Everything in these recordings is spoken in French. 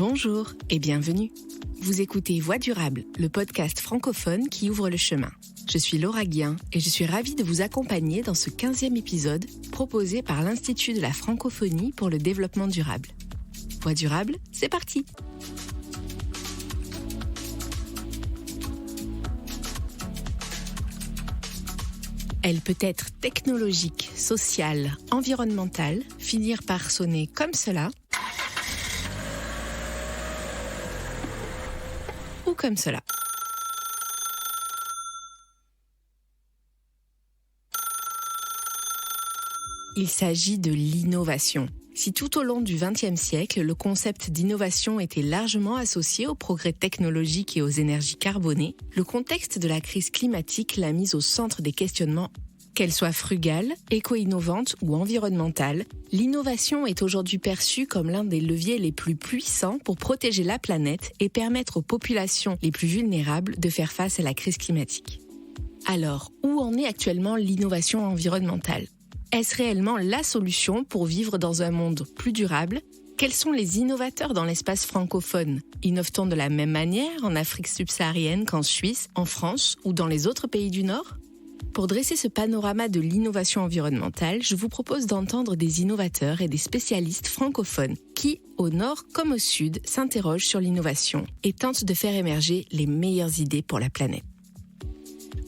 Bonjour et bienvenue. Vous écoutez Voix durable, le podcast francophone qui ouvre le chemin. Je suis Laura Guien et je suis ravie de vous accompagner dans ce 15e épisode proposé par l'Institut de la francophonie pour le développement durable. Voix durable, c'est parti! Elle peut être technologique, sociale, environnementale, finir par sonner comme cela ou comme cela. Il s'agit de l'innovation. Si tout au long du XXe siècle, le concept d'innovation était largement associé aux progrès technologiques et aux énergies carbonées, le contexte de la crise climatique l'a mise au centre des questionnements. Qu'elle soit frugale, éco-innovante ou environnementale, l'innovation est aujourd'hui perçue comme l'un des leviers les plus puissants pour protéger la planète et permettre aux populations les plus vulnérables de faire face à la crise climatique. Alors, où en est actuellement l'innovation environnementale ? Est-ce réellement la solution pour vivre dans un monde plus durable ? Quels sont les innovateurs dans l'espace francophone ? Innove-t-on de la même manière en Afrique subsaharienne qu'en Suisse, en France ou dans les autres pays du Nord ? Pour dresser ce panorama de l'innovation environnementale, je vous propose d'entendre des innovateurs et des spécialistes francophones qui, au nord comme au sud, s'interrogent sur l'innovation et tentent de faire émerger les meilleures idées pour la planète.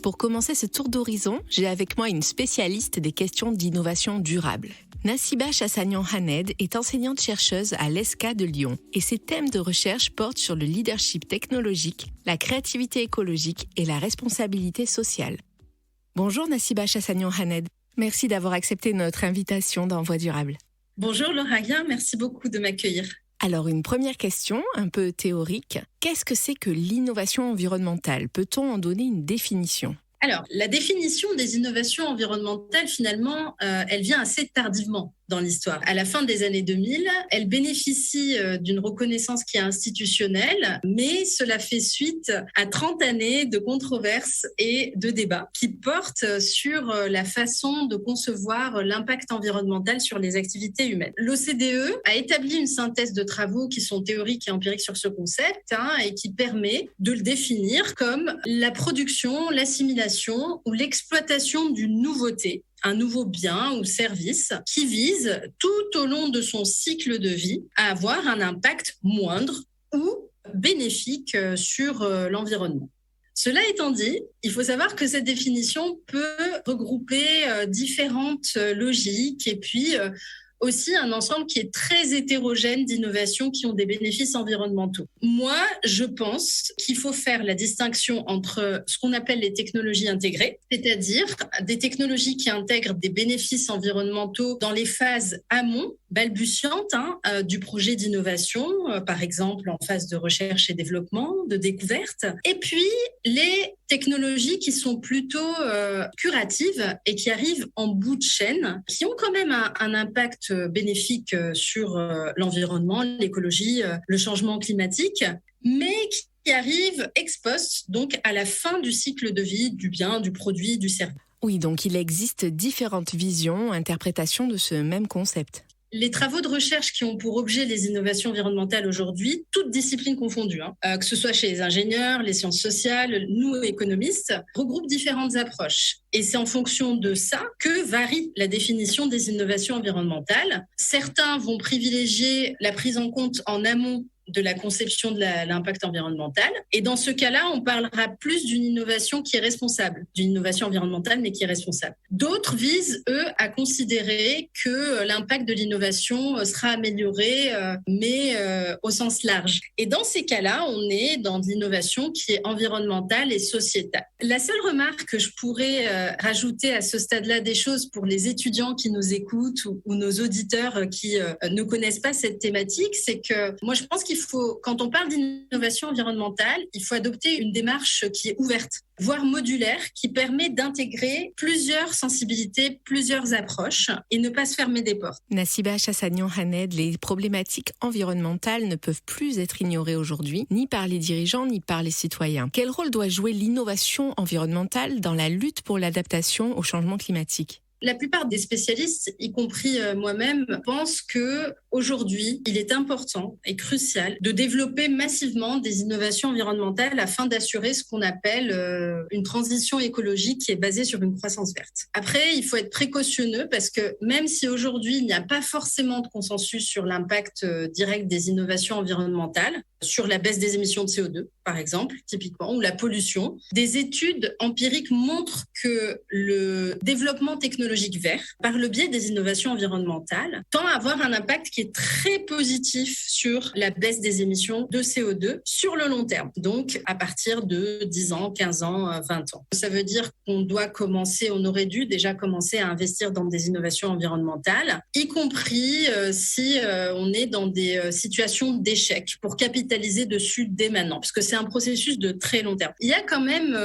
Pour commencer ce tour d'horizon, j'ai avec moi une spécialiste des questions d'innovation durable. Nassiba Chassagnon-Haned est enseignante-chercheuse à l'ESCA de Lyon et ses thèmes de recherche portent sur le leadership technologique, la créativité écologique et la responsabilité sociale. Bonjour Nassiba Chassagnon-Haned, merci d'avoir accepté notre invitation dans Voix durable. Bonjour Laura Guien, merci beaucoup de m'accueillir. Alors une première question, un peu théorique. Qu'est-ce que c'est que l'innovation environnementale ? Peut-on en donner une définition ? Alors, la définition des innovations environnementales, finalement, elle vient assez tardivement dans l'histoire. À la fin des années 2000, elle bénéficie d'une reconnaissance qui est institutionnelle, mais cela fait suite à 30 années de controverses et de débats qui portent sur la façon de concevoir l'impact environnemental sur les activités humaines. L'OCDE a établi une synthèse de travaux qui sont théoriques et empiriques sur ce concept et qui permet de le définir comme la production, l'assimilation ou l'exploitation d'une nouveauté, un nouveau bien ou service qui vise tout au long de son cycle de vie à avoir un impact moindre ou bénéfique sur l'environnement. Cela étant dit, il faut savoir que cette définition peut regrouper différentes logiques et puis aussi un ensemble qui est très hétérogène d'innovations qui ont des bénéfices environnementaux. Moi, je pense qu'il faut faire la distinction entre ce qu'on appelle les technologies intégrées, c'est-à-dire des technologies qui intègrent des bénéfices environnementaux dans les phases amont, balbutiantes du projet d'innovation, par exemple en phase de recherche et développement, de découverte, et puis les technologies qui sont plutôt curatives et qui arrivent en bout de chaîne, qui ont quand même un impact bénéfique sur l'environnement, l'écologie, le changement climatique, mais qui arrivent ex post, donc à la fin du cycle de vie du bien, du produit, du service. Oui, donc il existe différentes visions, interprétations de ce même concept. Les travaux de recherche qui ont pour objet les innovations environnementales aujourd'hui, toutes disciplines confondues, que ce soit chez les ingénieurs, les sciences sociales, nous économistes, regroupent différentes approches. Et c'est en fonction de ça que varie la définition des innovations environnementales. Certains vont privilégier la prise en compte en amont de la conception de l'impact environnemental. Et dans ce cas-là, on parlera plus d'une innovation qui est responsable, d'une innovation environnementale, mais qui est responsable. D'autres visent, eux, à considérer que l'impact de l'innovation sera amélioré, mais au sens large. Et dans ces cas-là, on est dans de l'innovation qui est environnementale et sociétale. La seule remarque que je pourrais rajouter à ce stade-là des choses pour les étudiants qui nous écoutent ou nos auditeurs qui ne connaissent pas cette thématique, c'est que moi, je pense qu'il faut, quand on parle d'innovation environnementale, il faut adopter une démarche qui est ouverte, voire modulaire, qui permet d'intégrer plusieurs sensibilités, plusieurs approches et ne pas se fermer des portes. Nassiba Chassagnon-Haned, les problématiques environnementales ne peuvent plus être ignorées aujourd'hui, ni par les dirigeants, ni par les citoyens. Quel rôle doit jouer l'innovation environnementale dans la lutte pour l'adaptation au changement climatique ? La plupart des spécialistes, y compris moi-même, pensent que aujourd'hui, il est important et crucial de développer massivement des innovations environnementales afin d'assurer ce qu'on appelle une transition écologique qui est basée sur une croissance verte. Après, il faut être précautionneux parce que même si aujourd'hui, il n'y a pas forcément de consensus sur l'impact direct des innovations environnementales, sur la baisse des émissions de CO2, par exemple, typiquement, ou la pollution, des études empiriques montrent que le développement technologique vert, par le biais des innovations environnementales, tend à avoir un impact qui est très positif sur la baisse des émissions de CO2 sur le long terme, donc à partir de 10 ans, 15 ans, 20 ans. Ça veut dire qu'on doit commencer, on aurait dû déjà commencer à investir dans des innovations environnementales, y compris si on est dans des situations d'échec, pour capitaliser dessus dès maintenant, parce que c'est un processus de très long terme. Il y a quand même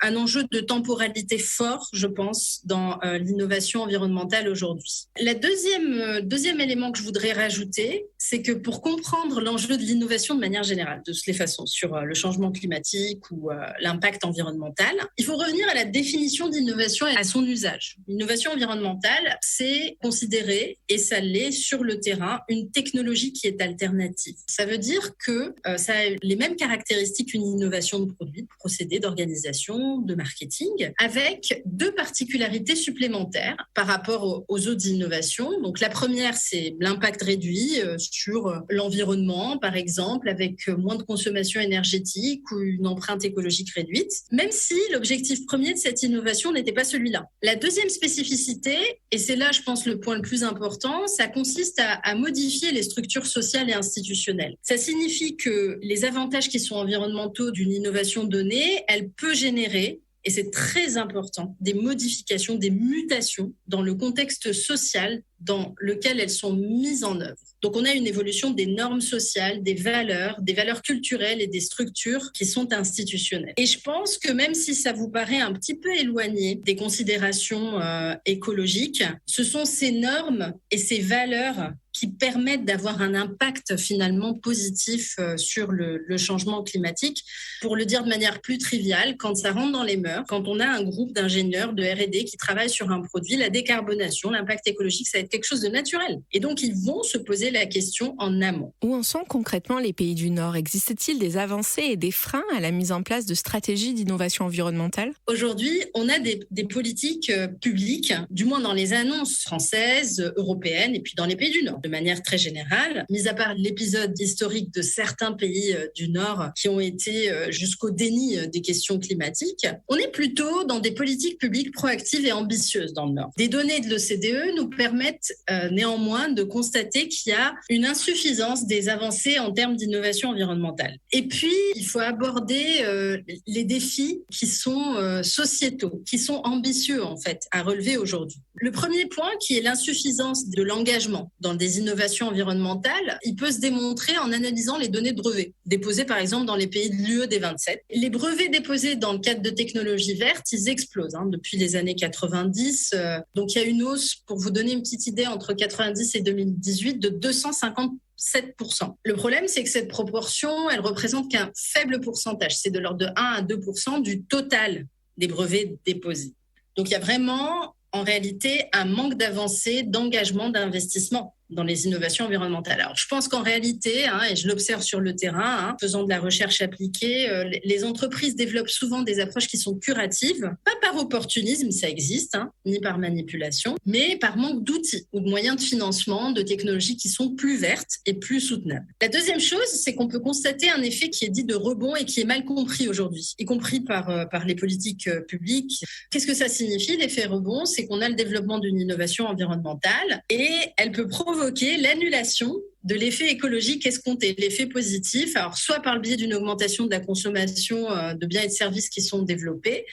un enjeu de temporalité fort, je pense, dans l'innovation environnementale aujourd'hui. Le deuxième élément que je voudrais rajouter, c'est que pour comprendre l'enjeu de l'innovation de manière générale, de toutes les façons, sur le changement climatique ou l'impact environnemental, il faut revenir à la définition d'innovation et à son usage. L'innovation environnementale, c'est considérer, et ça l'est sur le terrain, une technologie qui est alternative. Ça veut dire que ça a les mêmes caractéristiques qu'une innovation de produit, de procédé, d'organisation, de marketing, avec deux particularités supplémentaires par rapport aux autres innovations. Donc la première, c'est l'impact réduit sur l'environnement, par exemple, avec moins de consommation énergétique ou une empreinte écologique réduite, même si l'objectif premier de cette innovation n'était pas celui-là. La deuxième spécificité, et c'est là, je pense, le point le plus important, ça consiste à modifier les structures sociales et institutionnelles. Ça signifie que les avantages qui sont environnementaux d'une innovation donnée, elle peut générer, et c'est très important, des modifications, des mutations dans le contexte social dans lequel elles sont mises en œuvre. Donc on a une évolution des normes sociales, des valeurs culturelles et des structures qui sont institutionnelles. Et je pense que même si ça vous paraît un petit peu éloigné des considérations écologiques, ce sont ces normes et ces valeurs qui permettent d'avoir un impact finalement positif sur le changement climatique. Pour le dire de manière plus triviale, quand ça rentre dans les mœurs, quand on a un groupe d'ingénieurs de R&D qui travaillent sur un produit, la décarbonation, l'impact écologique, ça va être quelque chose de naturel. Et donc, ils vont se poser la question en amont. Où en sont concrètement les pays du Nord ? Existe-t-il des avancées et des freins à la mise en place de stratégies d'innovation environnementale ? Aujourd'hui, on a des politiques publiques, du moins dans les annonces françaises, européennes et puis dans les pays du Nord. De manière très générale, mis à part l'épisode historique de certains pays du Nord qui ont été jusqu'au déni des questions climatiques, on est plutôt dans des politiques publiques proactives et ambitieuses dans le Nord. Des données de l'OCDE nous permettent néanmoins de constater qu'il y a une insuffisance des avancées en termes d'innovation environnementale. Et puis, il faut aborder les défis qui sont sociétaux, qui sont ambitieux en fait à relever aujourd'hui. Le premier point, qui est l'insuffisance de l'engagement dans des innovations environnementales, il peut se démontrer en analysant les données de brevets déposées par exemple dans les pays de l'UE des 27. Les brevets déposés dans le cadre de technologies vertes, ils explosent depuis les années 90. Donc il y a une hausse, pour vous donner une petite idée, entre 90 et 2018 de 257%. Le problème, c'est que cette proportion, elle représente qu'un faible pourcentage. C'est de l'ordre de 1 à 2% du total des brevets déposés. Donc il y a vraiment, en réalité, un manque d'avancée, d'engagement, d'investissement dans les innovations environnementales. Alors, je pense qu'en réalité, et je l'observe sur le terrain, faisant de la recherche appliquée, les entreprises développent souvent des approches qui sont curatives, pas par opportunisme, ça existe, ni par manipulation, mais par manque d'outils ou de moyens de financement, de technologies qui sont plus vertes et plus soutenables. La deuxième chose, c'est qu'on peut constater un effet qui est dit de rebond et qui est mal compris aujourd'hui, y compris par les politiques publiques. Qu'est-ce que ça signifie, l'effet rebond ? C'est qu'on a le développement d'une innovation environnementale et elle peut provoquer l'annulation de l'effet écologique escompté, l'effet positif, alors soit par le biais d'une augmentation de la consommation de biens et de services qui sont développés,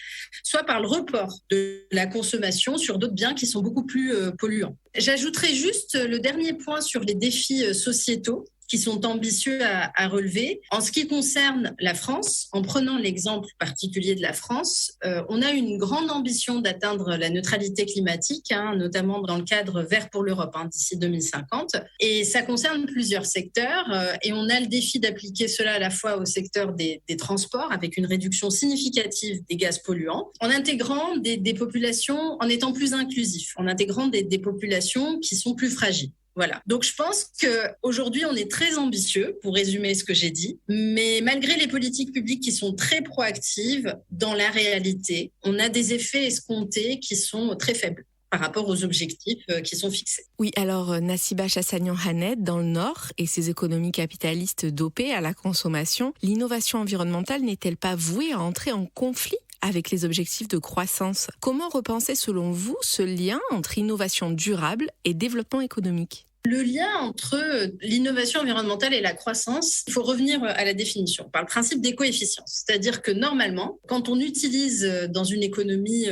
soit par le report de la consommation sur d'autres biens qui sont beaucoup plus polluants. J'ajouterai juste le dernier point sur les défis sociétaux, qui sont ambitieux à relever. En ce qui concerne la France, en prenant l'exemple particulier de la France, on a une grande ambition d'atteindre la neutralité climatique, notamment dans le cadre Vert pour l'Europe d'ici 2050. Et ça concerne plusieurs secteurs et on a le défi d'appliquer cela à la fois au secteur des transports avec une réduction significative des gaz polluants, en intégrant des populations, en étant plus inclusif, en intégrant des populations qui sont plus fragiles. Voilà. Donc, je pense qu'aujourd'hui, on est très ambitieux, pour résumer ce que j'ai dit. Mais malgré les politiques publiques qui sont très proactives, dans la réalité, on a des effets escomptés qui sont très faibles par rapport aux objectifs qui sont fixés. Oui, alors Nassiba Chassagnan-Haned, dans le Nord, et ses économies capitalistes dopées à la consommation, l'innovation environnementale n'est-elle pas vouée à entrer en conflit avec les objectifs de croissance? Comment repenser selon vous ce lien entre innovation durable et développement économique? Le lien entre l'innovation environnementale et la croissance, il faut revenir à la définition par le principe d'éco-efficience. C'est-à-dire que normalement, quand on utilise dans une économie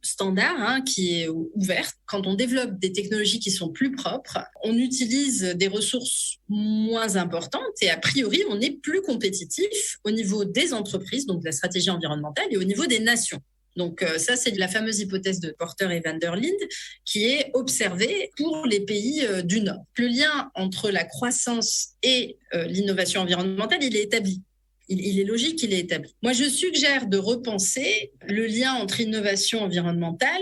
standard, qui est ouverte, quand on développe des technologies qui sont plus propres, on utilise des ressources moins importantes et a priori, on est plus compétitif au niveau des entreprises, donc de la stratégie environnementale, et au niveau des nations. Donc ça, c'est la fameuse hypothèse de Porter et van der Linde qui est observée pour les pays du Nord. Le lien entre la croissance et l'innovation environnementale, il est établi. Il est logique, il est établi. Moi, je suggère de repenser le lien entre innovation environnementale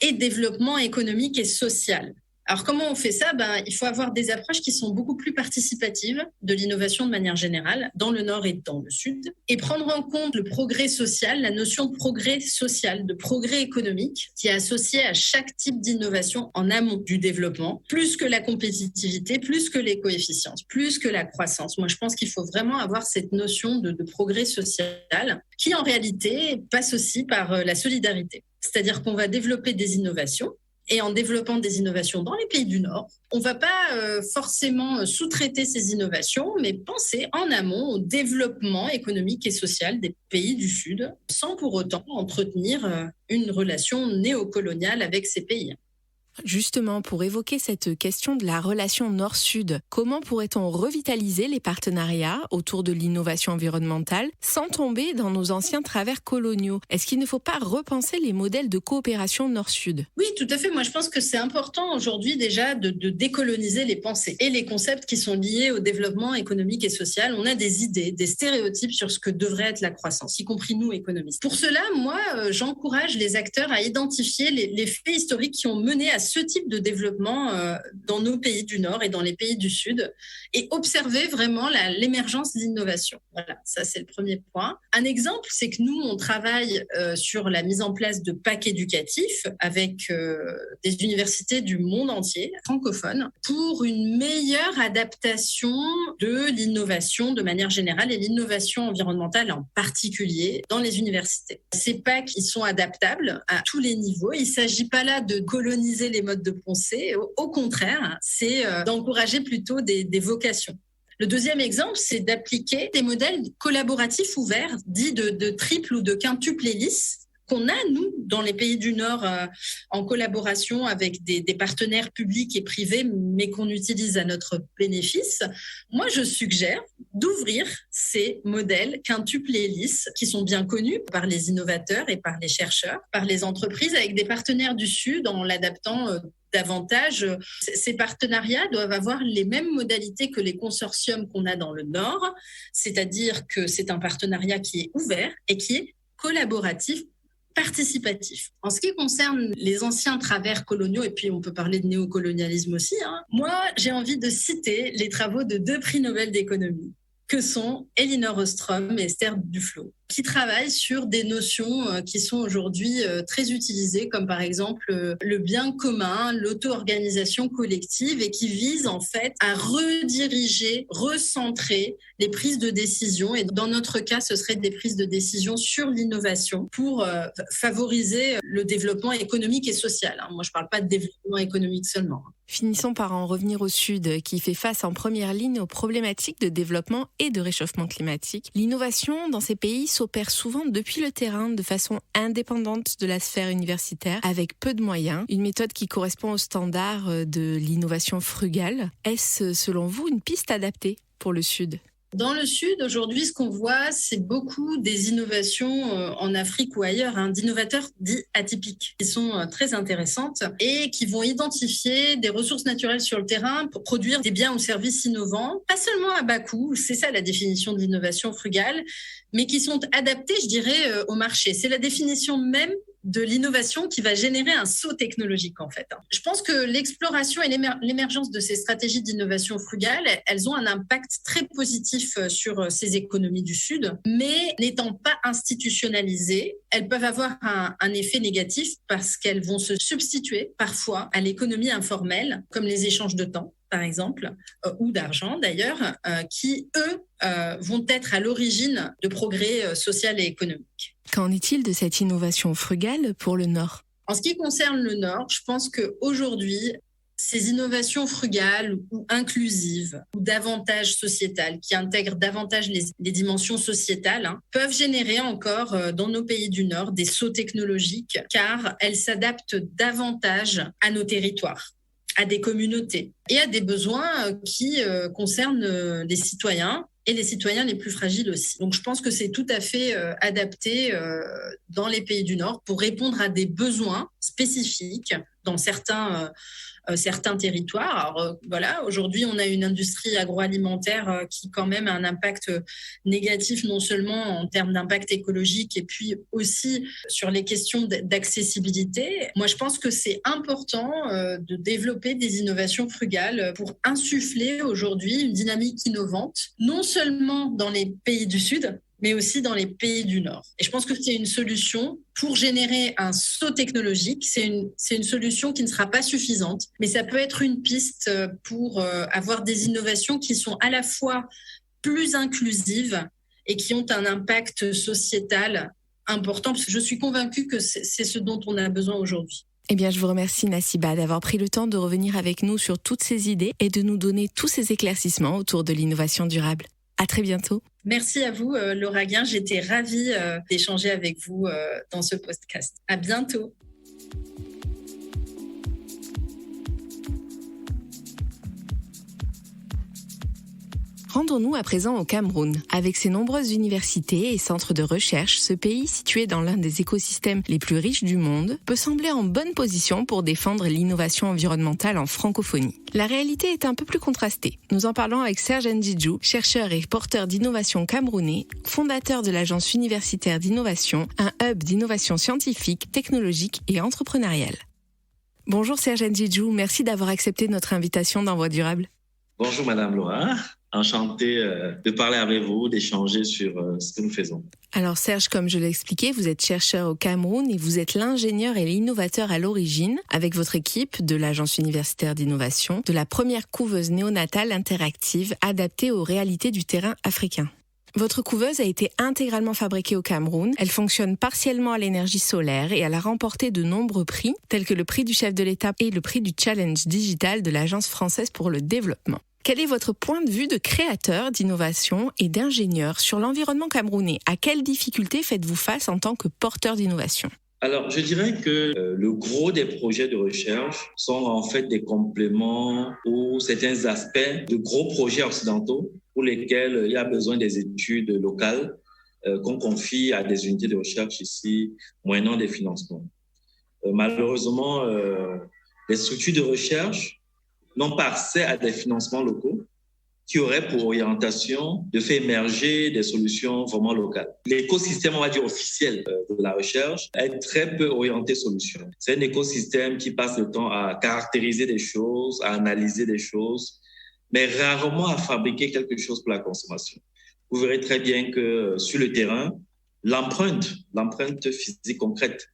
et développement économique et social. Alors, comment on fait ça ? Il faut avoir des approches qui sont beaucoup plus participatives de l'innovation de manière générale, dans le Nord et dans le Sud, et prendre en compte le progrès social, la notion de progrès social, de progrès économique, qui est associée à chaque type d'innovation en amont du développement, plus que la compétitivité, plus que l'éco-efficience, plus que la croissance. Moi, je pense qu'il faut vraiment avoir cette notion de progrès social, qui en réalité passe aussi par la solidarité. C'est-à-dire qu'on va développer des innovations, et en développant des innovations dans les pays du Nord, on ne va pas forcément sous-traiter ces innovations, mais penser en amont au développement économique et social des pays du Sud, sans pour autant entretenir une relation néocoloniale avec ces pays. Justement, pour évoquer cette question de la relation Nord-Sud, comment pourrait-on revitaliser les partenariats autour de l'innovation environnementale sans tomber dans nos anciens travers coloniaux ? Est-ce qu'il ne faut pas repenser les modèles de coopération Nord-Sud ? Oui, tout à fait. Moi, je pense que c'est important aujourd'hui déjà de décoloniser les pensées et les concepts qui sont liés au développement économique et social. On a des idées, des stéréotypes sur ce que devrait être la croissance, y compris nous, économistes. Pour cela, moi, j'encourage les acteurs à identifier les faits historiques qui ont mené à ce type de développement dans nos pays du Nord et dans les pays du Sud et observer vraiment l'émergence de l'innovation. Voilà, ça c'est le premier point. Un exemple, c'est que nous, on travaille sur la mise en place de packs éducatifs avec des universités du monde entier, francophones, pour une meilleure adaptation de l'innovation de manière générale et l'innovation environnementale en particulier dans les universités. Ces packs, ils sont adaptables à tous les niveaux. Il ne s'agit pas là de coloniser les modes de pensée. Au contraire, c'est d'encourager plutôt des vocations. Le deuxième exemple, c'est d'appliquer des modèles collaboratifs ouverts, dits de triple ou de quintuple hélice, qu'on a, nous, dans les pays du Nord, en collaboration avec des partenaires publics et privés, mais qu'on utilise à notre bénéfice. Moi, je suggère d'ouvrir ces modèles quintuple hélice qui sont bien connus par les innovateurs et par les chercheurs, par les entreprises, avec des partenaires du Sud en l'adaptant davantage. Ces partenariats doivent avoir les mêmes modalités que les consortiums qu'on a dans le Nord, c'est-à-dire que c'est un partenariat qui est ouvert et qui est collaboratif, participatif. En ce qui concerne les anciens travers coloniaux, et puis on peut parler de néocolonialisme aussi, moi j'ai envie de citer les travaux de 2 prix Nobel d'économie, que sont Elinor Ostrom et Esther Duflo, qui travaillent sur des notions qui sont aujourd'hui très utilisées, comme par exemple le bien commun, l'auto-organisation collective, et qui visent en fait à rediriger, recentrer les prises de décision. Et dans notre cas, ce serait des prises de décision sur l'innovation pour favoriser le développement économique et social. Moi, je ne parle pas de développement économique seulement. Finissons par en revenir au Sud, qui fait face en première ligne aux problématiques de développement et de réchauffement climatique. L'innovation dans ces pays s'opère souvent depuis le terrain de façon indépendante de la sphère universitaire, avec peu de moyens, une méthode qui correspond aux standards de l'innovation frugale. Est-ce, selon vous, une piste adaptée ? pour le Sud ? Dans le Sud, aujourd'hui, ce qu'on voit, c'est beaucoup des innovations en Afrique ou ailleurs, d'innovateurs dits atypiques, qui sont très intéressantes et qui vont identifier des ressources naturelles sur le terrain pour produire des biens ou services innovants, pas seulement à bas coût, c'est ça la définition d'innovation frugale, mais qui sont adaptés, je dirais, au marché. C'est la définition même de l'innovation qui va générer un saut technologique, en fait. Je pense que l'exploration et l'émergence de ces stratégies d'innovation frugale, elles ont un impact très positif sur ces économies du Sud, mais n'étant pas institutionnalisées, elles peuvent avoir un effet négatif parce qu'elles vont se substituer parfois à l'économie informelle, comme les échanges de temps, par exemple, ou d'argent d'ailleurs, qui, eux, vont être à l'origine de progrès social et économique. Qu'en est-il de cette innovation frugale pour le Nord ? En ce qui concerne le Nord, je pense qu'aujourd'hui, ces innovations frugales ou inclusives ou davantage sociétales, qui intègrent davantage les dimensions sociétales, peuvent générer encore dans nos pays du Nord des sauts technologiques car elles s'adaptent davantage à nos territoires, à des communautés et à des besoins qui concernent les citoyens et les citoyens les plus fragiles aussi. Donc je pense que c'est tout à fait adapté dans les pays du Nord pour répondre à des besoins spécifiques dans certains territoires. Alors voilà, aujourd'hui, on a une industrie agroalimentaire qui quand même a un impact négatif, non seulement en termes d'impact écologique et puis aussi sur les questions d'accessibilité. Moi, je pense que c'est important de développer des innovations frugales pour insuffler aujourd'hui une dynamique innovante, non seulement dans les pays du Sud, mais aussi dans les pays du Nord. Et je pense que c'est une solution pour générer un saut technologique. C'est une solution qui ne sera pas suffisante, mais ça peut être une piste pour avoir des innovations qui sont à la fois plus inclusives et qui ont un impact sociétal important, parce que je suis convaincue que c'est ce dont on a besoin aujourd'hui. Eh bien, je vous remercie, Nassiba, d'avoir pris le temps de revenir avec nous sur toutes ces idées et de nous donner tous ces éclaircissements autour de l'innovation durable. À très bientôt. Merci à vous, Laura Guin. J'étais ravie d'échanger avec vous dans ce podcast. À bientôt. Rendons-nous à présent au Cameroun. Avec ses nombreuses universités et centres de recherche, ce pays, situé dans l'un des écosystèmes les plus riches du monde, peut sembler en bonne position pour défendre l'innovation environnementale en francophonie. La réalité est un peu plus contrastée. Nous en parlons avec Serge Ndjidjou, chercheur et porteur d'innovation camerounais, fondateur de l'Agence universitaire d'innovation, un hub d'innovation scientifique, technologique et entrepreneuriale. Bonjour Serge Ndjidjou, merci d'avoir accepté notre invitation dans Voix durable. Bonjour Madame Laura. Enchanté de parler avec vous, d'échanger sur ce que nous faisons. Alors Serge, comme je l'ai expliqué, vous êtes chercheur au Cameroun et vous êtes l'ingénieur et l'innovateur à l'origine, avec votre équipe de l'Agence universitaire d'innovation, de la première couveuse néonatale interactive adaptée aux réalités du terrain africain. Votre couveuse a été intégralement fabriquée au Cameroun. Elle fonctionne partiellement à l'énergie solaire et elle a remporté de nombreux prix, tels que le prix du chef de l'État et le prix du Challenge Digital de l'Agence française pour le développement. Quel est votre point de vue de créateur, d'innovation et d'ingénieur sur l'environnement camerounais ? À quelles difficultés faites-vous face en tant que porteur d'innovation ? Alors, je dirais que le gros des projets de recherche sont en fait des compléments ou certains aspects de gros projets occidentaux pour lesquels il y a besoin des études locales qu'on confie à des unités de recherche ici, moyennant des financements. Malheureusement, les structures de recherche n'ont pas accès à des financements locaux qui auraient pour orientation de faire émerger des solutions vraiment locales. L'écosystème, on va dire, officiel de la recherche est très peu orienté solution. C'est un écosystème qui passe le temps à caractériser des choses, à analyser des choses, mais rarement à fabriquer quelque chose pour la consommation. Vous verrez très bien que sur le terrain, l'empreinte physique concrète,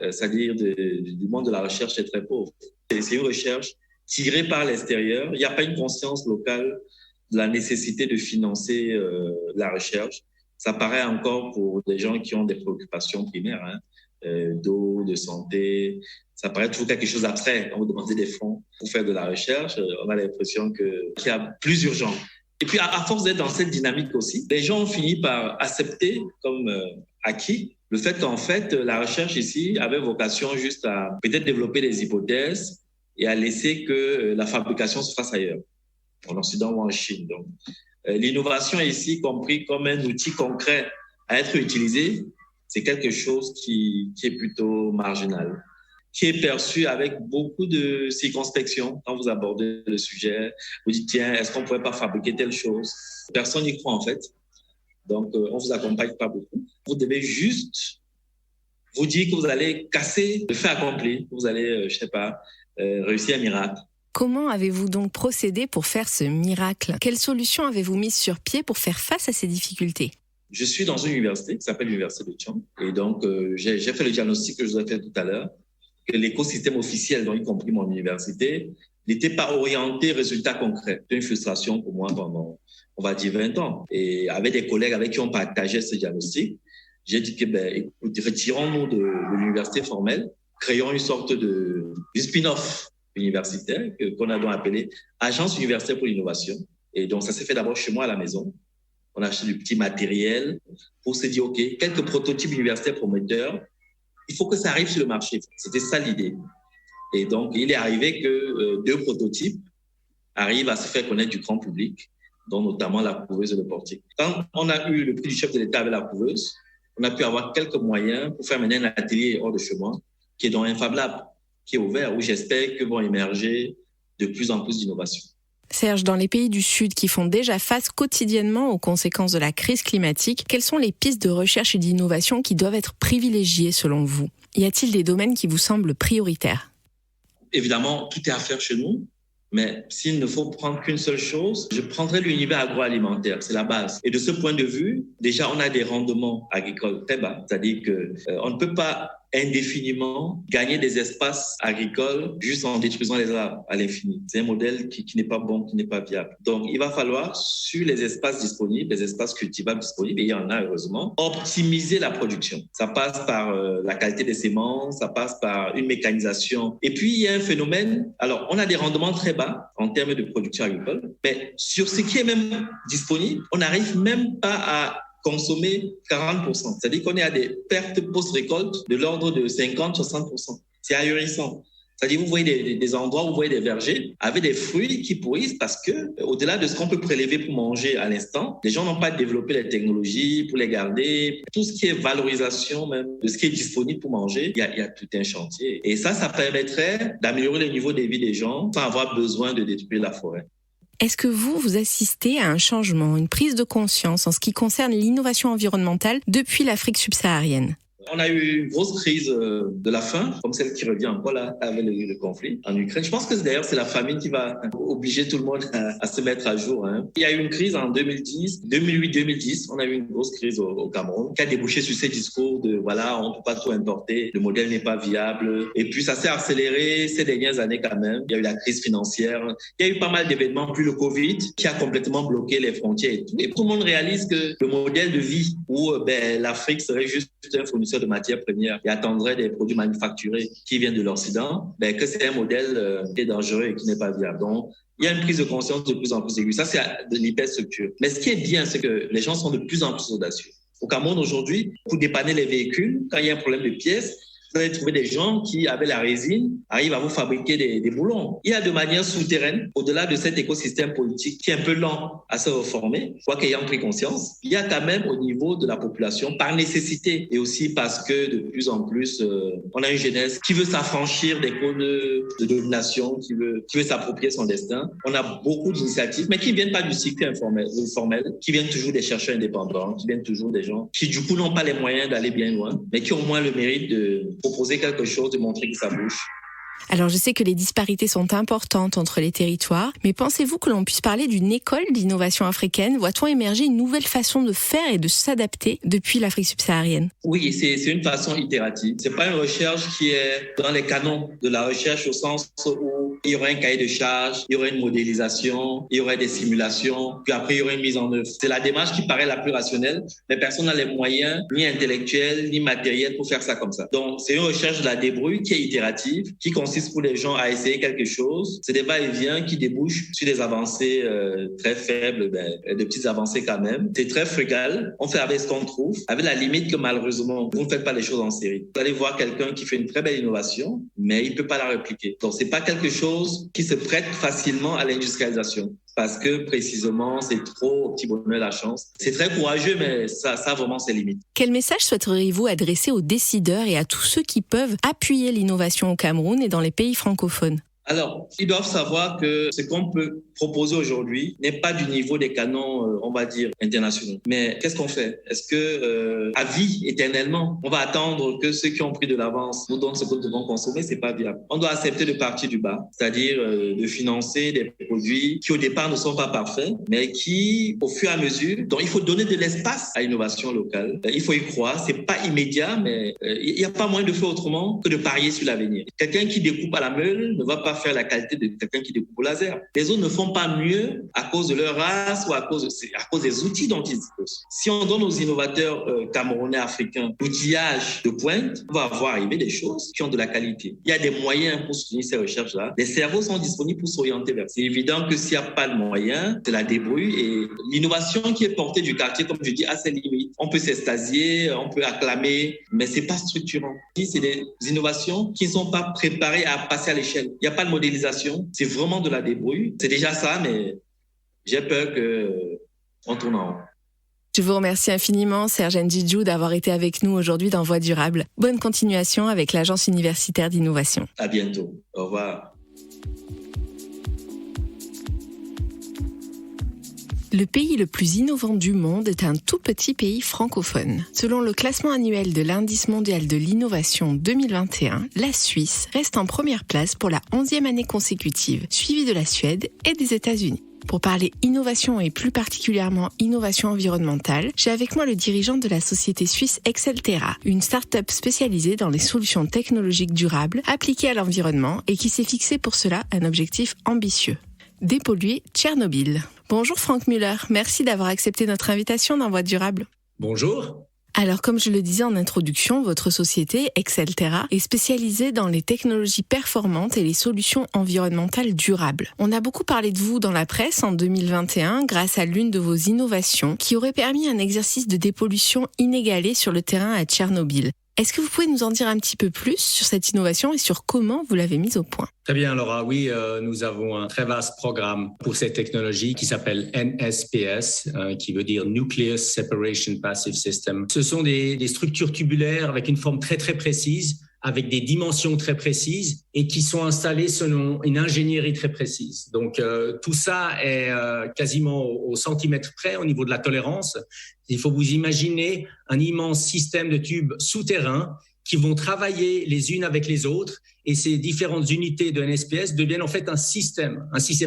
c'est-à-dire du monde de la recherche est très pauvre. C'est une recherche tirée par l'extérieur. Il n'y a pas une conscience locale de la nécessité de financer la recherche. Ça paraît encore pour des gens qui ont des préoccupations primaires, d'eau, de santé. Ça paraît toujours quelque chose d'abstrait. Quand vous demandez des fonds pour faire de la recherche, on a l'impression qu'il y a plus urgent. Et puis, à force d'être dans cette dynamique aussi, les gens ont fini par accepter comme acquis le fait qu'en fait, la recherche ici avait vocation juste à peut-être développer des hypothèses et à laisser que la fabrication se fasse ailleurs, en Occident ou en Chine. Donc, L'innovation est ici compris comme un outil concret à être utilisé. C'est quelque chose qui est plutôt marginal, qui est perçu avec beaucoup de circonspection quand vous abordez le sujet. Vous dites, tiens, est-ce qu'on ne pourrait pas fabriquer telle chose? Personne n'y croit en fait. Donc, on ne vous accompagne pas beaucoup. Vous devez juste vous dire que vous allez casser le fait accompli, que vous allez, réussir un miracle. Comment avez-vous donc procédé pour faire ce miracle? Quelles solutions avez-vous mises sur pied pour faire face à ces difficultés? Je suis dans une université qui s'appelle l'Université de Thiong. Et donc, j'ai fait le diagnostic que je vous ai fait tout à l'heure, que l'écosystème officiel, donc y compris mon université, n'était pas orienté résultat concret. C'est une frustration pour moi pendant, on va dire, 20 ans. Et avec des collègues avec qui on partageait ce diagnostic, j'ai dit que, écoute, retirons-nous de l'université formelle, créons une sorte de spin-off universitaire qu'on a donc appelé Agence universitaire pour l'innovation. Et donc, ça s'est fait d'abord chez moi à la maison. On a acheté du petit matériel pour se dire, OK, quelques prototypes universitaires prometteurs, il faut que ça arrive sur le marché. C'était ça l'idée. Et donc, il est arrivé que 2 prototypes arrivent à se faire connaître du grand public, dont notamment la couveuse et le portique. Quand on a eu le prix du chef de l'État avec la couveuse, on a pu avoir quelques moyens pour faire mener un atelier hors de chez moi, qui est dans un Fab Lab, qui est ouvert, où j'espère que vont émerger de plus en plus d'innovations. Serge, dans les pays du Sud qui font déjà face quotidiennement aux conséquences de la crise climatique, quelles sont les pistes de recherche et d'innovation qui doivent être privilégiées selon vous? Y a-t-il des domaines qui vous semblent prioritaires? Évidemment, tout est à faire chez nous. Mais s'il ne faut prendre qu'une seule chose, je prendrais l'univers agroalimentaire, c'est la base. Et de ce point de vue, déjà, on a des rendements agricoles très bas. C'est-à-dire qu'on ne peut pas indéfiniment gagner des espaces agricoles juste en détruisant les arbres à l'infini. C'est un modèle qui n'est pas bon, qui n'est pas viable. Donc, il va falloir, sur les espaces disponibles, les espaces cultivables disponibles, et il y en a heureusement, optimiser la production. Ça passe par la qualité des semences, ça passe par une mécanisation. Et puis, il y a un phénomène, alors, on a des rendements très bas en termes de production agricole, mais sur ce qui est même disponible, on n'arrive même pas à consommer 40%. C'est-à-dire qu'on est à des pertes post-récolte de l'ordre de 50-60%. C'est ahurissant. C'est-à-dire vous voyez des endroits où vous voyez des vergers avec des fruits qui pourrissent parce que, au-delà de ce qu'on peut prélever pour manger à l'instant, les gens n'ont pas développé les technologies pour les garder. Tout ce qui est valorisation même de ce qui est disponible pour manger, il y a tout un chantier. Et ça permettrait d'améliorer le niveau de vie des gens sans avoir besoin de détruire la forêt. Est-ce que vous assistez à un changement, une prise de conscience en ce qui concerne l'innovation environnementale depuis l'Afrique subsaharienne ? On a eu une grosse crise de la faim, comme celle qui revient encore là avec le conflit en Ukraine. Je pense que d'ailleurs, c'est la famine qui va obliger tout le monde à se mettre à jour. Il y a eu une crise en 2008-2010. On a eu une grosse crise au Cameroun qui a débouché sur ces discours de voilà, on ne peut pas tout importer, le modèle n'est pas viable. Et puis, ça s'est accéléré ces dernières années quand même. Il y a eu la crise financière. Il y a eu pas mal d'événements, puis le Covid qui a complètement bloqué les frontières et tout. Et tout le monde réalise que le modèle de vie où l'Afrique serait juste un fournisseur de matières premières et attendrait des produits manufacturés qui viennent de l'Occident, que c'est un modèle qui est dangereux et qui n'est pas viable. Donc, il y a une prise de conscience de plus en plus aiguë. Ça, c'est de l'hyperstructure. Mais ce qui est bien, c'est que les gens sont de plus en plus audacieux. Au Cameroun, aujourd'hui, pour dépanner les véhicules, quand il y a un problème de pièces, vous allez trouver des gens qui, avec la résine, arrivent à vous fabriquer des boulons. Il y a de manière souterraine, au-delà de cet écosystème politique qui est un peu lent à se reformer, quoi qu'ayant pris conscience, il y a quand même au niveau de la population, par nécessité et aussi parce que de plus en plus, on a une jeunesse qui veut s'affranchir des codes de domination, qui veut s'approprier son destin. On a beaucoup d'initiatives, mais qui ne viennent pas du cycle informel, qui viennent toujours des chercheurs indépendants, qui viennent toujours des gens qui, du coup, n'ont pas les moyens d'aller bien loin, mais qui ont au moins le mérite de proposer quelque chose, de montrer que ça bouge. Alors je sais que les disparités sont importantes entre les territoires, mais pensez-vous que l'on puisse parler d'une école d'innovation africaine? Voit-on émerger une nouvelle façon de faire et de s'adapter depuis l'Afrique subsaharienne? Oui, c'est une façon itérative. C'est pas une recherche qui est dans les canons de la recherche au sens où il y aurait un cahier de charge, il y aurait une modélisation, il y aurait des simulations, puis après il y aurait une mise en œuvre. C'est la démarche qui paraît la plus rationnelle, mais personne n'a les moyens, ni intellectuels, ni matériels pour faire ça comme ça. Donc c'est une recherche de la débrouille qui est itérative, qui consiste pour les gens à essayer quelque chose. C'est des va-et-vient qui débouchent sur des avancées très faibles, de petites avancées quand même. C'est très frugal. On fait avec ce qu'on trouve, avec la limite que malheureusement, vous ne faites pas les choses en série. Vous allez voir quelqu'un qui fait une très belle innovation, mais il ne peut pas la répliquer. Donc, c'est pas quelque chose qui se prête facilement à l'industrialisation. parce que précisément, c'est trop au petit bonheur la chance. C'est très courageux, mais ça a vraiment ses limites. Quel message souhaiteriez-vous adresser aux décideurs et à tous ceux qui peuvent appuyer l'innovation au Cameroun et dans les pays francophones ? Alors, ils doivent savoir que ce qu'on peut proposer aujourd'hui n'est pas du niveau des canons, on va dire, internationaux. Mais qu'est-ce qu'on fait ? Est-ce que, à vie, éternellement, on va attendre que ceux qui ont pris de l'avance nous donnent ce que nous devons consommer ? C'est pas viable. On doit accepter de partir du bas, c'est-à-dire de financer des produits qui, au départ, ne sont pas parfaits, mais qui, au fur et à mesure, donc il faut donner de l'espace à l'innovation locale. Il faut y croire. C'est pas immédiat, mais il n'y a pas moyen de faire autrement que de parier sur l'avenir. Quelqu'un qui découpe à la meule ne va pas faire la qualité de quelqu'un qui découpe au laser. Les autres ne font pas mieux à cause de leur race ou à cause des outils dont ils disposent. Si on donne aux innovateurs camerounais, africains, l'outillage de pointe, on va voir arriver des choses qui ont de la qualité. Il y a des moyens pour soutenir ces recherches-là. Les cerveaux sont disponibles pour s'orienter vers ça. C'est évident que s'il n'y a pas de moyens, c'est la débrouille et l'innovation qui est portée du quartier, comme je dis, a ses limites. On peut s'extasier, on peut acclamer, mais c'est pas structurant. C'est des innovations qui ne sont pas préparées à passer à l'échelle. Il n'y a pas de modélisation, c'est vraiment de la débrouille. C'est déjà ça, mais j'ai peur qu'on tourne en rond. Je vous remercie infiniment, Serge Ndjidjou, d'avoir été avec nous aujourd'hui dans Voix durable. Bonne continuation avec l'Agence universitaire d'innovation. À bientôt. Au revoir. Le pays le plus innovant du monde est un tout petit pays francophone. Selon le classement annuel de l'Indice mondial de l'innovation 2021, la Suisse reste en première place pour la 11e année consécutive, suivie de la Suède et des États-Unis. Pour parler innovation et plus particulièrement innovation environnementale, j'ai avec moi le dirigeant de la société suisse Excelterra, une start-up spécialisée dans les solutions technologiques durables appliquées à l'environnement et qui s'est fixé pour cela un objectif ambitieux. Dépolluer Tchernobyl. Bonjour Franck Müller, merci d'avoir accepté notre invitation dans Voix durable. Bonjour. Alors, comme je le disais en introduction, votre société, Excelterra, est spécialisée dans les technologies performantes et les solutions environnementales durables. On a beaucoup parlé de vous dans la presse en 2021 grâce à l'une de vos innovations qui aurait permis un exercice de dépollution inégalé sur le terrain à Tchernobyl. Est-ce que vous pouvez nous en dire un petit peu plus sur cette innovation et sur comment vous l'avez mise au point ? Très bien, Laura. Oui, nous avons un très vaste programme pour cette technologie qui s'appelle NSPS, qui veut dire Nucleus Separation Passive System. Ce sont des structures tubulaires avec une forme très, très précise, avec des dimensions très précises et qui sont installées selon une ingénierie très précise. Donc, tout ça est quasiment au centimètre près au niveau de la tolérance. Il faut vous imaginer un immense système de tubes souterrains qui vont travailler les unes avec les autres et ces différentes unités de NSPS deviennent en fait un système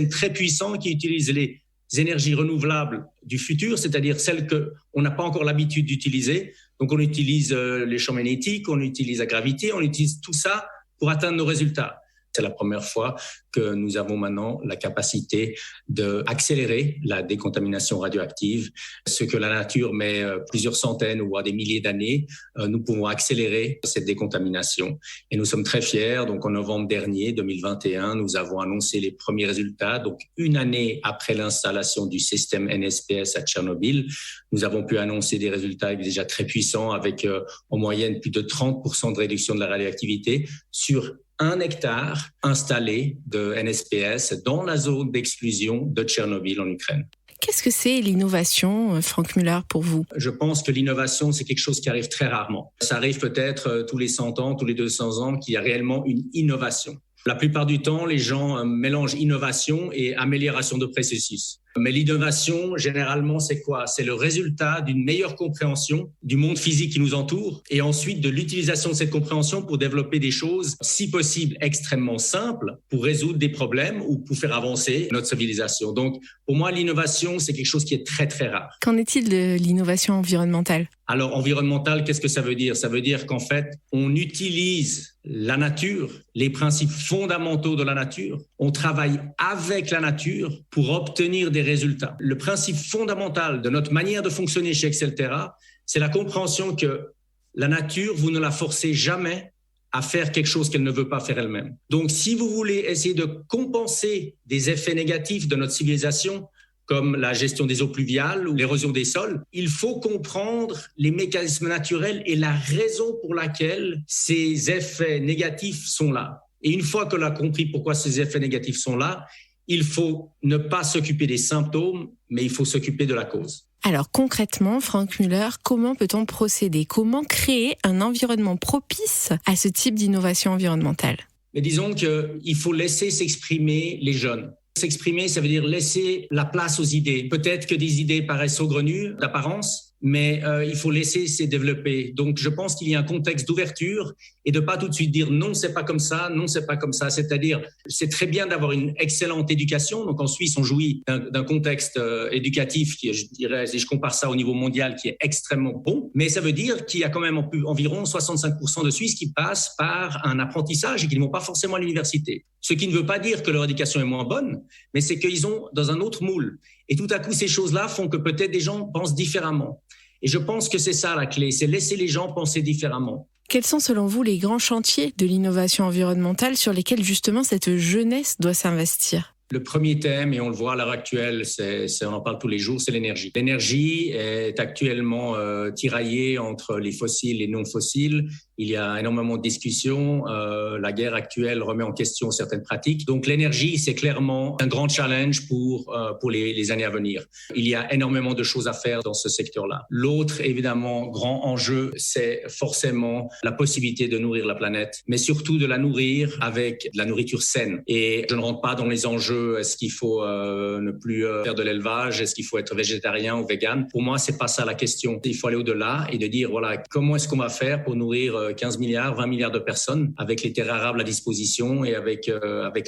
très puissant qui utilise les énergies renouvelables du futur, c'est-à-dire celles qu'on n'a pas encore l'habitude d'utiliser. Donc, on utilise les champs magnétiques, on utilise la gravité, on utilise tout ça pour atteindre nos résultats. C'est la première fois que nous avons maintenant la capacité d'accélérer la décontamination radioactive. Ce que la nature met plusieurs centaines ou voire des milliers d'années, nous pouvons accélérer cette décontamination. Et nous sommes très fiers. Donc, en novembre dernier, 2021, nous avons annoncé les premiers résultats. Donc, une année après l'installation du système NSPS à Tchernobyl, nous avons pu annoncer des résultats déjà très puissants avec en moyenne plus de 30% de réduction de la radioactivité sur 1 hectare installé de NSPS dans la zone d'exclusion de Tchernobyl en Ukraine. Qu'est-ce que c'est l'innovation, Franck Müller, pour vous ? Je pense que l'innovation, c'est quelque chose qui arrive très rarement. Ça arrive peut-être tous les 100 ans, tous les 200 ans, qu'il y a réellement une innovation. La plupart du temps, les gens mélangent innovation et amélioration de processus. Mais l'innovation, généralement, c'est quoi ? C'est le résultat d'une meilleure compréhension du monde physique qui nous entoure et ensuite de l'utilisation de cette compréhension pour développer des choses, si possible, extrêmement simples pour résoudre des problèmes ou pour faire avancer notre civilisation. Donc, pour moi, l'innovation, c'est quelque chose qui est très, très rare. Qu'en est-il de l'innovation environnementale ? Alors, environnementale, qu'est-ce que ça veut dire ? Ça veut dire qu'en fait, on utilise la nature, les principes fondamentaux de la nature. On travaille avec la nature pour obtenir des résultats. Le principe fondamental de notre manière de fonctionner chez Excelterra, c'est la compréhension que la nature, vous ne la forcez jamais à faire quelque chose qu'elle ne veut pas faire elle-même. Donc, si vous voulez essayer de compenser des effets négatifs de notre civilisation, comme la gestion des eaux pluviales ou l'érosion des sols, il faut comprendre les mécanismes naturels et la raison pour laquelle ces effets négatifs sont là. Et une fois qu'on a compris pourquoi ces effets négatifs sont là, il faut ne pas s'occuper des symptômes, mais il faut s'occuper de la cause. Alors concrètement, Franck Müller, comment peut-on procéder? Comment créer un environnement propice à ce type d'innovation environnementale? Mais disons qu'il faut laisser s'exprimer les jeunes. S'exprimer, ça veut dire laisser la place aux idées. Peut-être que des idées paraissent saugrenues d'apparence, mais il faut laisser se développer. Donc, je pense qu'il y a un contexte d'ouverture et de pas tout de suite dire non, c'est pas comme ça, non, c'est pas comme ça. C'est-à-dire, c'est très bien d'avoir une excellente éducation. Donc, en Suisse, on jouit d'un contexte éducatif qui, je dirais, si je compare ça au niveau mondial, qui est extrêmement bon. Mais ça veut dire qu'il y a quand même environ 65% de Suisses qui passent par un apprentissage et qui ne vont pas forcément à l'université. Ce qui ne veut pas dire que leur éducation est moins bonne, mais c'est qu'ils ont dans un autre moule. Et tout à coup, ces choses-là font que peut-être des gens pensent différemment. Et je pense que c'est ça la clé, c'est laisser les gens penser différemment. Quels sont selon vous les grands chantiers de l'innovation environnementale sur lesquels justement cette jeunesse doit s'investir? Le premier thème, et on le voit à l'heure actuelle, on en parle tous les jours, c'est l'énergie. L'énergie est actuellement tiraillée entre les fossiles et non fossiles. Il y a énormément de discussions. La guerre actuelle remet en question certaines pratiques. Donc l'énergie, c'est clairement un grand challenge pour les années à venir. Il y a énormément de choses à faire dans ce secteur-là. L'autre, évidemment, grand enjeu, c'est forcément la possibilité de nourrir la planète, mais surtout de la nourrir avec de la nourriture saine. Et je ne rentre pas dans les enjeux. Est-ce qu'il faut ne plus faire de l'élevage? Est-ce qu'il faut être végétarien ou vegan? Pour moi, c'est pas ça la question. Il faut aller au-delà et de dire, voilà, comment est-ce qu'on va faire pour nourrir 15 milliards, 20 milliards de personnes avec les terres arables à disposition et avec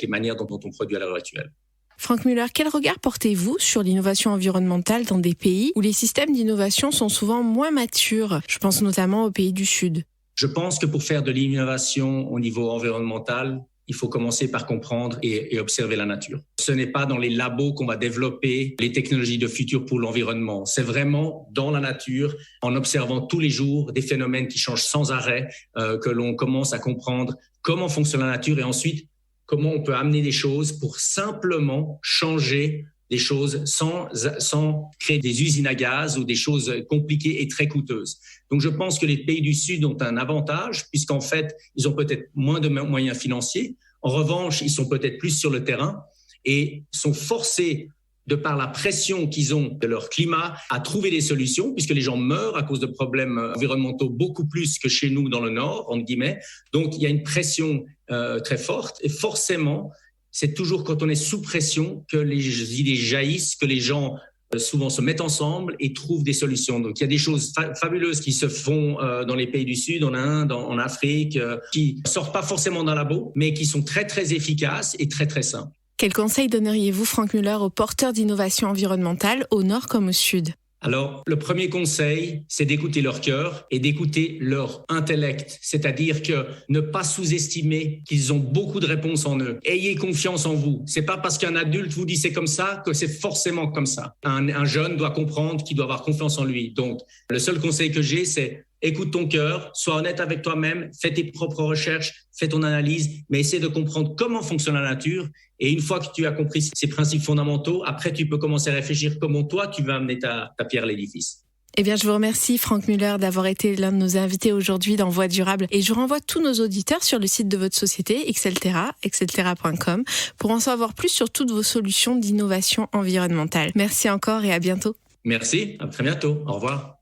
les manières dont on produit à l'heure actuelle. Franck Müller, quel regard portez-vous sur l'innovation environnementale dans des pays où les systèmes d'innovation sont souvent moins matures? Je pense notamment aux pays du Sud. Je pense que pour faire de l'innovation au niveau environnemental, il faut commencer par comprendre et observer la nature. Ce n'est pas dans les labos qu'on va développer les technologies de futur pour l'environnement. C'est vraiment dans la nature, en observant tous les jours des phénomènes qui changent sans arrêt, que l'on commence à comprendre comment fonctionne la nature et ensuite comment on peut amener des choses pour simplement changer des choses sans créer des usines à gaz ou des choses compliquées et très coûteuses. Donc, je pense que les pays du Sud ont un avantage puisqu'en fait, ils ont peut-être moins de moyens financiers. En revanche, ils sont peut-être plus sur le terrain et sont forcés, de par la pression qu'ils ont de leur climat, à trouver des solutions puisque les gens meurent à cause de problèmes environnementaux beaucoup plus que chez nous dans le Nord, entre guillemets. Donc, il y a une pression très forte et forcément, c'est toujours quand on est sous pression que les idées jaillissent, que les gens souvent se mettent ensemble et trouvent des solutions. Donc, il y a des choses fabuleuses qui se font dans les pays du Sud, en Inde, en Afrique, qui ne sortent pas forcément d'un labo, mais qui sont très, très efficaces et très, très simples. Quel conseil donneriez-vous, Franck Müller, aux porteurs d'innovation environnementale, au Nord comme au Sud? Alors, le premier conseil, c'est d'écouter leur cœur et d'écouter leur intellect. C'est-à-dire que ne pas sous-estimer qu'ils ont beaucoup de réponses en eux. Ayez confiance en vous. C'est pas parce qu'un adulte vous dit c'est comme ça que c'est forcément comme ça. Un jeune doit comprendre qu'il doit avoir confiance en lui. Donc, le seul conseil que j'ai, c'est écoute ton cœur, sois honnête avec toi-même, fais tes propres recherches, fais ton analyse, mais essaie de comprendre comment fonctionne la nature. Et une fois que tu as compris ces principes fondamentaux, après, tu peux commencer à réfléchir comment toi, tu vas amener ta pierre à l'édifice. Eh bien, je vous remercie, Franck Müller, d'avoir été l'un de nos invités aujourd'hui dans Voix durable. Et je renvoie tous nos auditeurs sur le site de votre société, excelterra.com, pour en savoir plus sur toutes vos solutions d'innovation environnementale. Merci encore et à bientôt. Merci, à très bientôt. Au revoir.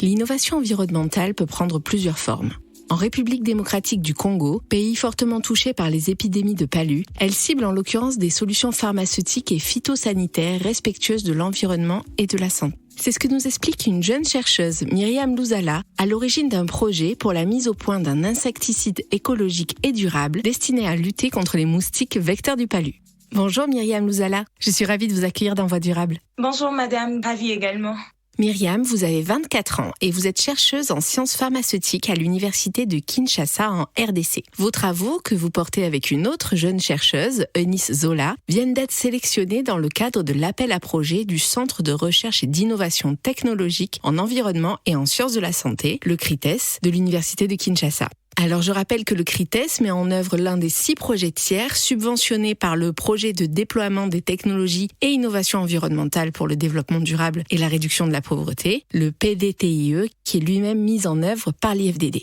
L'innovation environnementale peut prendre plusieurs formes. En République démocratique du Congo, pays fortement touché par les épidémies de palu, elle cible en l'occurrence des solutions pharmaceutiques et phytosanitaires respectueuses de l'environnement et de la santé. C'est ce que nous explique une jeune chercheuse, Myriam Louzala, à l'origine d'un projet pour la mise au point d'un insecticide écologique et durable destiné à lutter contre les moustiques vecteurs du palu. Bonjour Myriam Louzala, je suis ravie de vous accueillir dans Voix durable. Bonjour madame, ravie également. Myriam, vous avez 24 ans et vous êtes chercheuse en sciences pharmaceutiques à l'université de Kinshasa en RDC. Vos travaux, que vous portez avec une autre jeune chercheuse, Eunice Zola, viennent d'être sélectionnés dans le cadre de l'appel à projet du Centre de recherche et d'innovation technologique en environnement et en sciences de la santé, le CRITES, de l'université de Kinshasa. Alors je rappelle que le CRITES met en œuvre l'un des 6 projets tiers subventionnés par le projet de déploiement des technologies et innovations environnementales pour le développement durable et la réduction de la pauvreté, le PDTIE, qui est lui-même mis en œuvre par l'IFDD.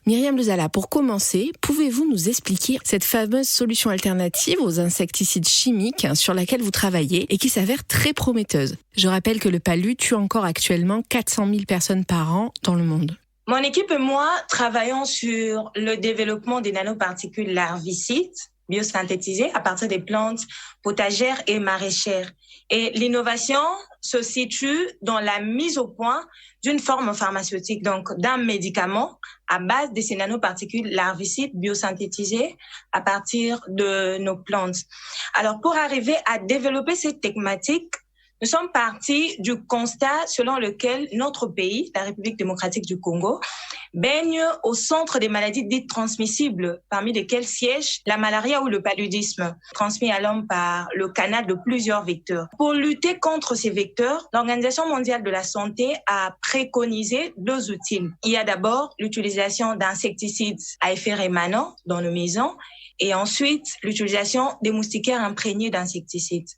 Myriam Lezala, pour commencer, pouvez-vous nous expliquer cette fameuse solution alternative aux insecticides chimiques sur laquelle vous travaillez et qui s'avère très prometteuse? Je rappelle que le palu tue encore actuellement 400 000 personnes par an dans le monde. Mon équipe et moi travaillons sur le développement des nanoparticules larvicides biosynthétisées à partir des plantes potagères et maraîchères. Et l'innovation se situe dans la mise au point d'une forme pharmaceutique, donc d'un médicament à base de ces nanoparticules larvicides biosynthétisées à partir de nos plantes. Alors, pour arriver à développer cette thématique, nous sommes partis du constat selon lequel notre pays, la République démocratique du Congo, baigne au centre des maladies dites transmissibles, parmi lesquelles siège la malaria ou le paludisme, transmis à l'homme par le canal de plusieurs vecteurs. Pour lutter contre ces vecteurs, l'Organisation mondiale de la santé a préconisé 2 outils. Il y a d'abord l'utilisation d'insecticides à effet rémanent dans nos maisons et ensuite l'utilisation des moustiquaires imprégnés d'insecticides.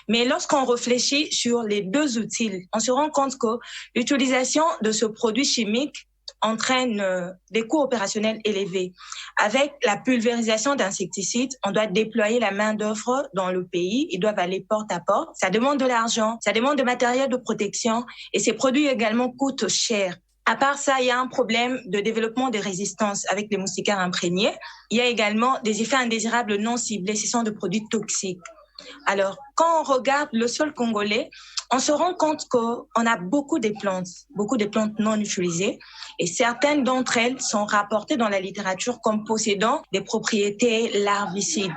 Mais lorsqu'on réfléchit sur les 2 outils, on se rend compte que l'utilisation de ce produit chimique entraîne des coûts opérationnels élevés. Avec la pulvérisation d'insecticides, on doit déployer la main-d'œuvre dans le pays. Ils doivent aller porte à porte. Ça demande de l'argent, ça demande de matériel de protection et ces produits également coûtent cher. À part ça, il y a un problème de développement des résistances avec les moustiquaires imprégnés. Il y a également des effets indésirables non ciblés. Ce sont des produits toxiques. Alors, quand on regarde le sol congolais, on se rend compte qu'on a beaucoup de plantes non utilisées et certaines d'entre elles sont rapportées dans la littérature comme possédant des propriétés larvicides.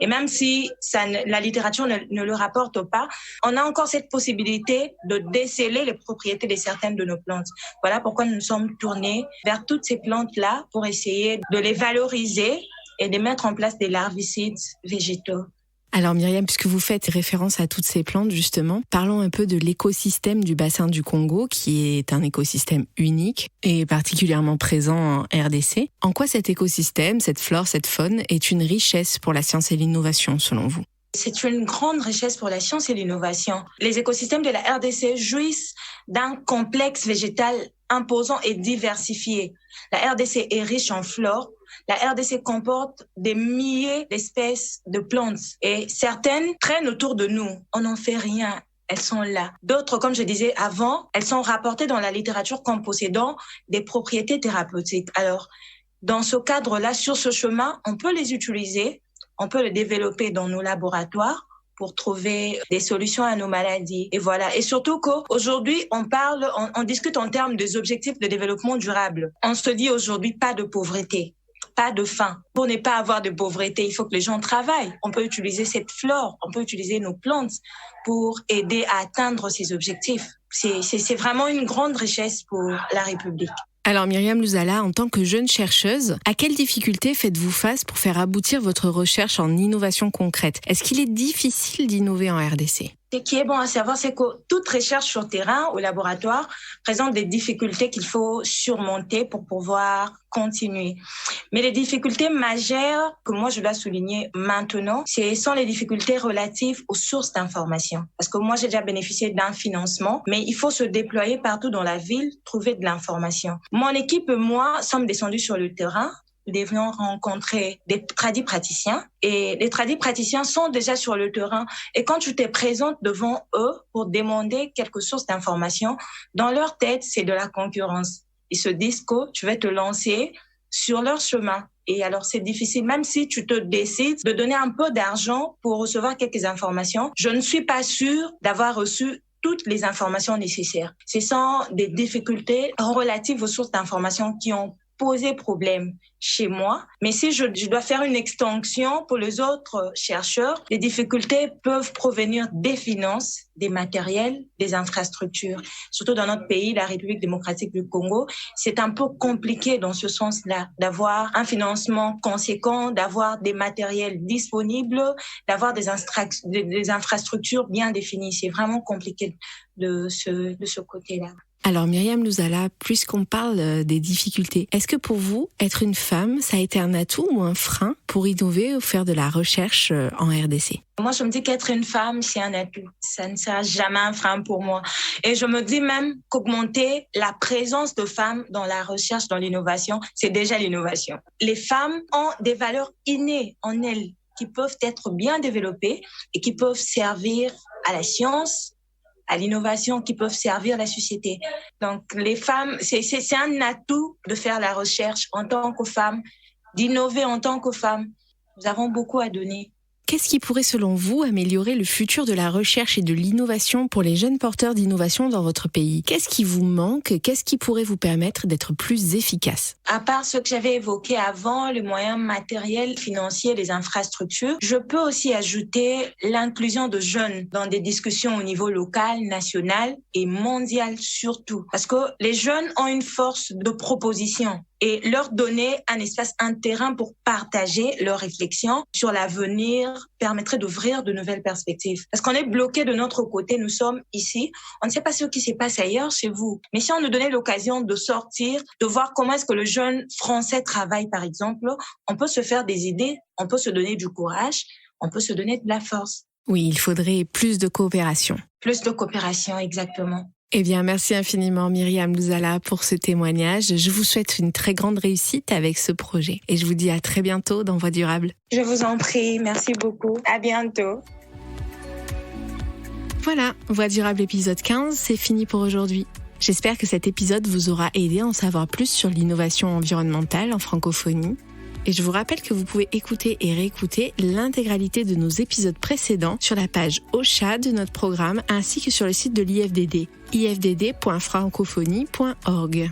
Et même si la littérature ne le rapporte pas, on a encore cette possibilité de déceler les propriétés de certaines de nos plantes. Voilà pourquoi nous sommes tournés vers toutes ces plantes-là pour essayer de les valoriser et de mettre en place des larvicides végétaux. Alors Myriam, puisque vous faites référence à toutes ces plantes justement, parlons un peu de l'écosystème du bassin du Congo qui est un écosystème unique et particulièrement présent en RDC. En quoi cet écosystème, cette flore, cette faune est une richesse pour la science et l'innovation selon vous? C'est une grande richesse pour la science et l'innovation. Les écosystèmes de la RDC jouissent d'un complexe végétal imposant et diversifié. La RDC est riche en flore. La RDC comporte des milliers d'espèces de plantes et certaines traînent autour de nous. On n'en fait rien. Elles sont là. D'autres, comme je disais avant, elles sont rapportées dans la littérature comme possédant des propriétés thérapeutiques. Alors, dans ce cadre-là, sur ce chemin, on peut les utiliser, on peut les développer dans nos laboratoires pour trouver des solutions à nos maladies. Et voilà. Et surtout qu'aujourd'hui, on discute en termes des objectifs de développement durable. On se dit aujourd'hui pas de pauvreté. Pas de faim. Pour ne pas avoir de pauvreté, il faut que les gens travaillent. On peut utiliser cette flore, on peut utiliser nos plantes pour aider à atteindre ces objectifs. C'est vraiment une grande richesse pour la République. Alors Myriam Lezala, en tant que jeune chercheuse, à quelles difficultés faites-vous face pour faire aboutir votre recherche en innovation concrète? Est-ce qu'il est difficile d'innover en RDC? Ce qui est bon à savoir, c'est que toute recherche sur terrain au laboratoire présente des difficultés qu'il faut surmonter pour pouvoir continuer. Mais les difficultés majeures que moi je dois souligner maintenant, ce sont les difficultés relatives aux sources d'information. Parce que moi j'ai déjà bénéficié d'un financement, mais il faut se déployer partout dans la ville, trouver de l'information. Mon équipe et moi sommes descendus sur le terrain. Nous devions rencontrer des tradipraticiens et les tradipraticiens sont déjà sur le terrain. Et quand tu te présentes devant eux pour demander quelque source d'information, dans leur tête, c'est de la concurrence. Ils se disent que tu vas te lancer sur leur chemin. Et alors, c'est difficile. Même si tu te décides de donner un peu d'argent pour recevoir quelques informations, je ne suis pas sûre d'avoir reçu toutes les informations nécessaires. Ce sont des difficultés relatives aux sources d'informations qui ont posé problème chez moi. Mais si je dois faire une extension pour les autres chercheurs, les difficultés peuvent provenir des finances, des matériels, des infrastructures. Surtout dans notre pays, la République démocratique du Congo, c'est un peu compliqué dans ce sens-là, d'avoir un financement conséquent, d'avoir des matériels disponibles, d'avoir des infrastructures bien définies. C'est vraiment compliqué de ce côté-là. Alors Myriam Louzala, puisqu'on parle des difficultés, est-ce que pour vous, être une femme, ça a été un atout ou un frein pour innover ou faire de la recherche en RDC? Moi, je me dis qu'être une femme, c'est un atout. Ça ne sera jamais un frein pour moi. Et je me dis même qu'augmenter la présence de femmes dans la recherche, dans l'innovation, c'est déjà l'innovation. Les femmes ont des valeurs innées en elles qui peuvent être bien développées et qui peuvent servir à la science, à l'innovation, qui peuvent servir la société. Donc, les femmes, c'est un atout de faire la recherche en tant que femme, d'innover en tant que femme. Nous avons beaucoup à donner. Qu'est-ce qui pourrait, selon vous, améliorer le futur de la recherche et de l'innovation pour les jeunes porteurs d'innovation dans votre pays? Qu'est-ce qui vous manque? Qu'est-ce qui pourrait vous permettre d'être plus efficace? À part ce que j'avais évoqué avant, les moyens matériels, financiers, les infrastructures, je peux aussi ajouter l'inclusion de jeunes dans des discussions au niveau local, national et mondial surtout. Parce que les jeunes ont une force de proposition. Et leur donner un espace, un terrain pour partager leurs réflexions sur l'avenir permettrait d'ouvrir de nouvelles perspectives. Parce qu'on est bloqué de notre côté, nous sommes ici, on ne sait pas ce qui se passe ailleurs chez vous. Mais si on nous donnait l'occasion de sortir, de voir comment est-ce que le jeune français travaille par exemple, on peut se faire des idées, on peut se donner du courage, on peut se donner de la force. Oui, il faudrait plus de coopération. Plus de coopération, exactement. Eh bien, merci infiniment Myriam Louzala pour ce témoignage. Je vous souhaite une très grande réussite avec ce projet et je vous dis à très bientôt dans Voix Durable. Je vous en prie, merci beaucoup. À bientôt. Voilà, Voix Durable épisode 15, c'est fini pour aujourd'hui. J'espère que cet épisode vous aura aidé à en savoir plus sur l'innovation environnementale en francophonie. Et je vous rappelle que vous pouvez écouter et réécouter l'intégralité de nos épisodes précédents sur la page OCHA de notre programme ainsi que sur le site de l'IFDD, ifdd.francophonie.org.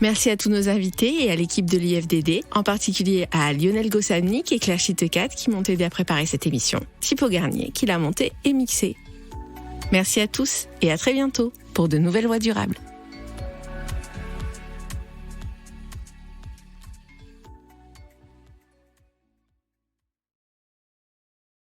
Merci à tous nos invités et à l'équipe de l'IFDD, en particulier à Lionel Gossamnik et Claire Chitecat qui m'ont aidé à préparer cette émission, Thibaut Garnier qui l'a montée et mixée. Merci à tous et à très bientôt pour de nouvelles Voix durables.